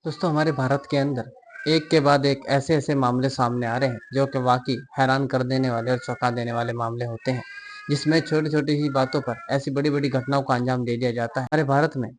दोस्तों हमारे भारत के अंदर एक के बाद एक ऐसे-ऐसे मामले सामने आ रहे हैं जो कि वाक़ई हैरान कर देने वाले और चौंका देने वाले मामले होते हैं, जिसमें छोटी-छोटी सी बातों पर ऐसी बड़ी-बड़ी घटनाओं को अंजाम दे दिया जाता है। हमारे भारत में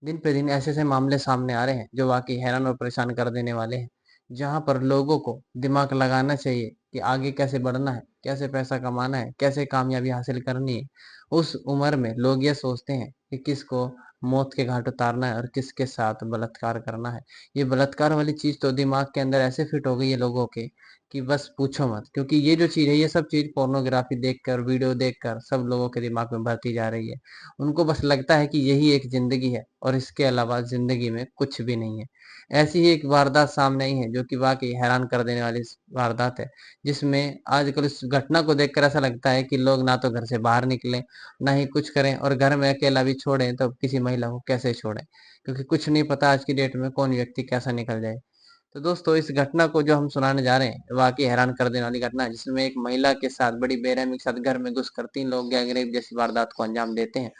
दिन पे दिन ऐसे-ऐसे मामले सामने आ रहे हैं जो वाक़ई हैरान और परेशान कर देने वाले हैं, जहाँ पर लोगों को दिमाग लगाना चाहिए कि आगे कैसे बढ़ना है, कैसे पैसा कमाना है, कैसे कामयाबी हासिल करनी है। उस उम्र में लोग ये सोचते हैं कि किसको मौत के घाट उतारना है और किसके साथ बलात्कार करना है। ये बलात्कार वाली चीज़ तो दिमाग के अंदर ऐसे फिट हो गई है लोगों के कि बस पूछो मत, क्योंकि ये जो चीज़ है ये सब चीज़ पोर्नोग्राफ़ी देखकर, वीडियो देखकर सब लोगों के दिमाग में भरती जा रही है। उनको बस लगता है कि यही एक ज़िंदगी है और इसके अलावा ज़िंदगी में कुछ भी नहीं है। ऐसी ही एक वारदात सामने आई है जो कि वाक़ई हैरान कर देने वाली वारदात है, जिसमें आजकल इस घटना को देखकर ऐसा लगता है कि लोग ना तो घर से बाहर निकलें, ना ही कुछ करें और घर में अकेला भी छोड़ें तो किसी महिला को कैसे छोड़ें? क्योंकि कुछ नहीं पता आज की डेट में कौन व्यक्ति कैसा निकल जाए। तो दोस्तों इस घटना को जो हम सुनाने जा रहे हैं, वाक़ई हैरान कर देने वाली घटना है, जिसमें एक महिला के साथ बड़ी बेरहमी के साथ घर में घुसकर 3 लोग गैंगरेप जैसी वारदात को अंजाम देते हैं।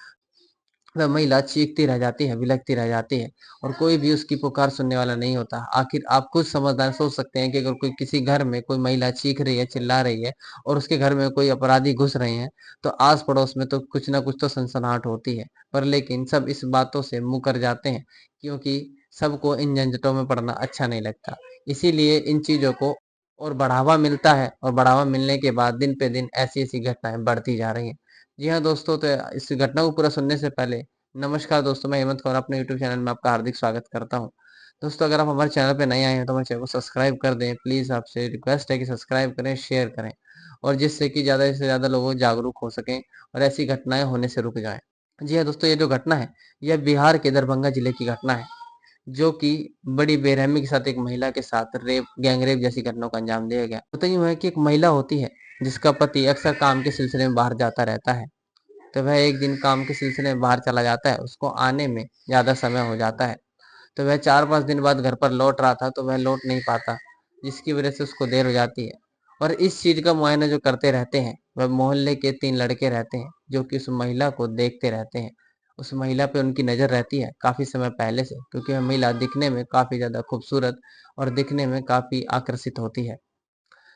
वह महिला चीखती रह जाती है, बिलखती रह जाती है और कोई भी उसकी पुकार सुनने वाला नहीं होता। आखिर आप खुद समझदार सोच सकते हैं कि अगर कोई किसी घर में कोई महिला चीख रही है, चिल्ला रही है और उसके घर में कोई अपराधी घुस रहे हैं, तो आस-पड़ोस में तो कुछ न कुछ तो सनसनाहट होती है। पर लेकिन सब इस बातों से मुँह कर जाते हैं, क्योंकि सबको इन झंझटों में पड़ना अच्छा नहीं लगता। इसीलिए इन चीज़ों को और बढ़ावा मिलता है और बढ़ावा मिलने के बाद दिन पे दिन ऐसी-ऐसी घटनाएँ बढ़ती जा रही हैं। जी हाँ दोस्तों, तो इस घटना को पूरा सुनने से पहले नमस्कार दोस्तों, मैं हेमंत कौर अपने यूट्यूब चैनल में आपका हार्दिक स्वागत करता हूँ। दोस्तों अगर आप हमारे चैनल पे नए आए हैं तो हमारे चैनल को सब्सक्राइब कर दें। प्लीज़ आपसे रिक्वेस्ट है कि सब्सक्राइब करें, शेयर करें और जिससे कि ज़्यादा से ज़्यादा लोग जागरूक हो सकें और ऐसी घटनाएँ होने से रुक जाएँ। जी हाँ दोस्तों, ये जो घटना है, यह बिहार के दरभंगा जिले की घटना है, जो कि बड़ी बेरहमी के साथ एक महिला के साथ गैंग रेप जैसी घटनाओं को अंजाम दिया गया। होता यूँ है कि एक महिला होती है, जिसका पति अक्सर काम के सिलसिले में बाहर जाता रहता है। तो वह एक दिन काम के सिलसिले में बाहर चला जाता है, उसको आने में ज़्यादा समय हो जाता है। तो वह 4-5 दिन बाद घर पर लौट रहा था, तो वह लौट नहीं पाता, जिसकी वजह से उसको देर हो जाती है। और इस चीज़ का मुआयना जो करते रहते हैं, वह मोहल्ले के 3 लड़के रहते हैं, जो कि उस महिला को देखते रहते हैं। उस महिला पे उनकी नज़र रहती है काफ़ी समय पहले से, क्योंकि वह महिला दिखने में काफ़ी ज़्यादा खूबसूरत और दिखने में काफ़ी आकर्षित होती है।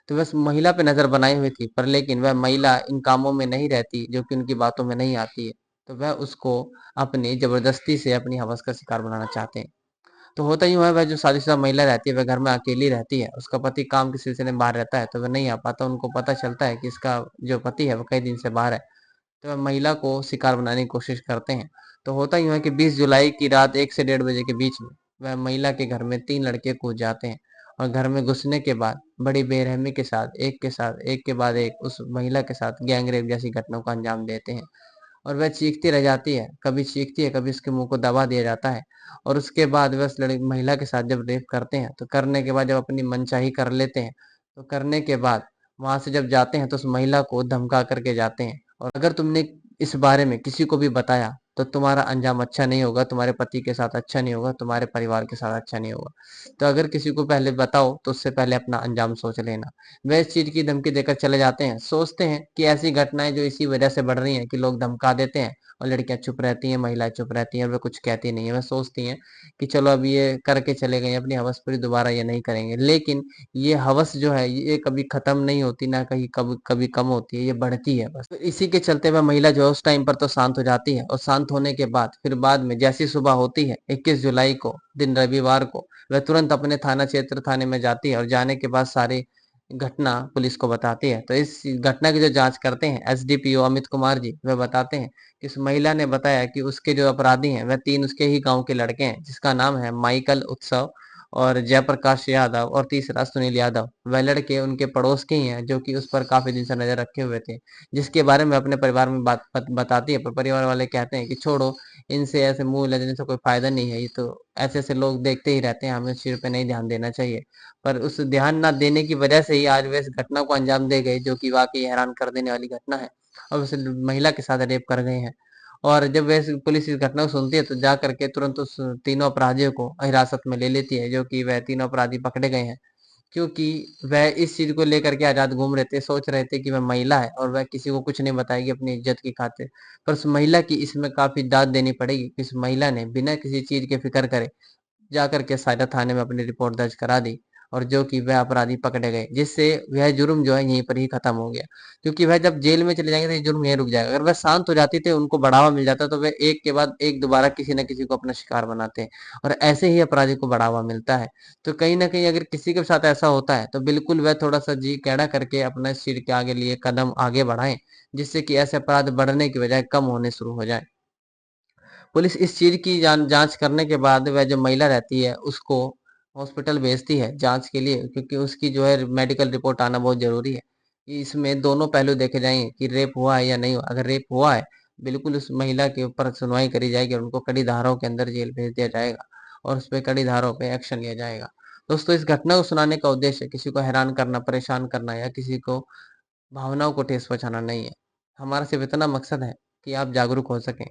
तो बस महिला पे नज़र बनाई हुई थी, पर लेकिन वह महिला इन कामों में नहीं रहती, जो कि उनकी बातों में नहीं आती है। तो वह उसको अपनी ज़बरदस्ती से अपनी हवस का शिकार बनाना चाहते हैं। तो होता यूँ है, वह जो शादीशुदा महिला रहती है, वह घर में अकेली रहती है। उसका पति काम के सिलसिले में बाहर रहता है, तो वह नहीं आ पाता। उनको पता चलता है कि इसका जो पति है, वो कई दिन से बाहर है। तो वह महिला को शिकार बनाने की कोशिश करते हैं। तो होता यूँ है कि 20 जुलाई की रात 1 से डेढ़ बजे के बीच में वह महिला के घर में 3 लड़के कूद जाते हैं और घर में घुसने के बाद बड़ी बेरहमी के साथ एक के बाद एक उस महिला के साथ गैंग रेप जैसी घटनाओं को अंजाम देते हैं। और वह चीखती रह जाती है, कभी चीखती है, कभी उसके मुँह को दबा दिया जाता है और उसके बाद वह उस लड़ महिला के साथ जब रेप करते हैं, तो करने के बाद जब अपनी मनचाही कर लेते हैं, तो करने के बाद वहाँ से जब जाते हैं तो उस महिला को धमका कर के जाते हैं और अगर तुमने इस बारे में किसी को भी बताया, तो तुम्हारा अंजाम अच्छा नहीं होगा, तुम्हारे पति के साथ अच्छा नहीं होगा, तुम्हारे परिवार के साथ अच्छा नहीं होगा। तो अगर किसी को पहले बताओ, तो उससे पहले अपना अंजाम सोच लेना। वे इस चीज़ की धमकी देकर चले जाते हैं, सोचते हैं कि ऐसी घटनाएँ जो इसी वजह से बढ़ रही हैं कि लोग धमका देते हैं और लड़कियाँ चुप रहती हैं, महिलाएँ चुप रहती हैं और वे कुछ कहती नहीं हैं। वे सोचती हैं कि चलो अब ये करके चले गए, अपनी हवस पूरी, दोबारा ये नहीं करेंगे। लेकिन ये हवस जो है ये कभी खत्म नहीं होती, ना कहीं कभी कभी कम होती है, ये बढ़ती है बस। तो इसी के चलते वह महिला जो है उस टाइम पर तो शांत हो जाती है और शांत होने के बाद फिर बाद में जैसी सुबह होती है 21 जुलाई को, दिन रविवार को, वह तुरंत अपने थाने में जाती है और जाने के बाद सारी घटना पुलिस को बताती है। तो इस घटना की जो जाँच करते हैं एसडीपीओ अमित कुमार जी, वह बताते हैं कि उस महिला ने बताया कि उसके जो अपराधी हैं, वह 3 उसके ही गाँव के लड़के हैं, जिसका नाम है माइकल उत्सव और जयप्रकाश यादव और तीसरा सुनील यादव। वह लड़के उनके पड़ोस के ही हैं, जो कि उस पर काफ़ी दिन से नज़र रखे हुए थे, जिसके बारे में अपने परिवार में बात बताती है, पर परिवार वाले कहते हैं कि छोड़ो, इनसे ऐसे मुँह लगने से कोई फ़ायदा नहीं है, ये तो ऐसे-ऐसे लोग देखते ही रहते हैं, हमें इस चीज़ पे नहीं ध्यान देना चाहिए। पर उस ध्यान ना देने की वजह से ही आज वे इस घटना को अंजाम दे गए, जो कि वाक़ई हैरान कर देने वाली घटना है और उस महिला के साथ रेप कर गए हैं। और जब पुलिस इस घटना को सुनती है तो जा करके तुरंत उस तीनों अपराधियों को हिरासत में ले लेती है, जो कि वह तीनों अपराधी पकड़े गए हैं। क्योंकि वह इस चीज़ को लेकर के आज़ाद घूम रहे थे, सोच रहे थे कि वह महिला है और वह किसी को कुछ नहीं बताएगी अपनी इज़्ज़त की खातिर। पर उस महिला की इसमें काफ़ी दाद देनी पड़ेगी कि उस महिला ने बिना किसी चीज़ के फ़िक्र करे जाकर के सायरा थाने में अपनी रिपोर्ट दर्ज करा दी और जो कि वह अपराधी पकड़े गए, जिससे वह जुर्म जो है यहीं पर ही खत्म हो गया। क्योंकि वह जब जेल में चले जाएंगे तो ये जुर्म यहीं रुक जाएगा। अगर वह शांत हो जाती थे, उनको बढ़ावा मिल जाता, तो वह एक के बाद एक दोबारा किसी न किसी को अपना शिकार बनाते हैं और ऐसे ही अपराधी को बढ़ावा मिलता है। तो कहीं न कहीं अगर किसी के साथ ऐसा होता है तो बिल्कुल वह थोड़ा-सा जी टेढ़ा करके अपना इस चीज़ के आगे लिए कदम आगे बढ़ाएँ, जिससे कि ऐसे अपराध बढ़ने की बजाय कम होने शुरू हो जाएँ। पुलिस इस चीज़ की जाँच करने के बाद वह जो महिला रहती है उसको हॉस्पिटल भेजती है जाँच के लिए, क्योंकि उसकी जो है मेडिकल रिपोर्ट आना बहुत ज़रूरी है। कि इसमें दोनों पहलू देखे जाएँगे कि रेप हुआ है या नहीं हुआ। अगर रेप हुआ है, बिल्कुल उस महिला के ऊपर सुनवाई करी जाएगी और उनको कड़ी धाराओं के अंदर जेल भेज दिया जाएगा और उसपे कड़ी धाराओं पे एक्शन लिया जाएगा। दोस्तों, इस घटना को सुनाने का उद्देश्य किसी को हैरान करना, परेशान करना या किसी को भावनाओं को ठेस पहुँचाना नहीं है। हमारा सिर्फ़ इतना मकसद है कि आप जागरूक हो सकें।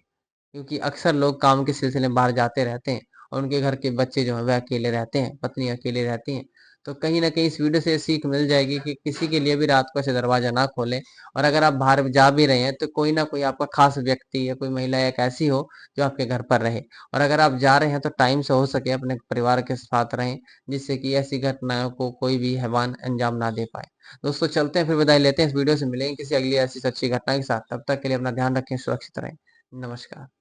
क्योंकि अक्सर लोग काम के सिलसिले में बाहर जाते रहते हैं और उनके घर के बच्चे जो हैं वह अकेले रहते हैं, पत्नी अकेली रहती हैं। तो कहीं न कहीं इस वीडियो से ये सीख मिल जाएगी कि किसी के लिए भी रात को ऐसे दरवाज़ा ना खोलें और अगर आप बाहर जा भी रहे हैं तो कोई न कोई आपका ख़ास व्यक्ति या कोई महिला एक ऐसी हो जो आपके घर पर रहे। और अगर आप जा रहे हैं तो टाइम से हो सके अपने परिवार के साथ रहें, जिससे कि ऐसी घटनाओं को कोई भी हैवान अंजाम ना दे पाए। दोस्तों, चलते हैं, फिर विदाई लेते हैं। इस वीडियो से मिलेंगे किसी अगली ऐसी सच्ची घटना के साथ। तब तक के लिए अपना ध्यान रखें, सुरक्षित रहें। नमस्कार।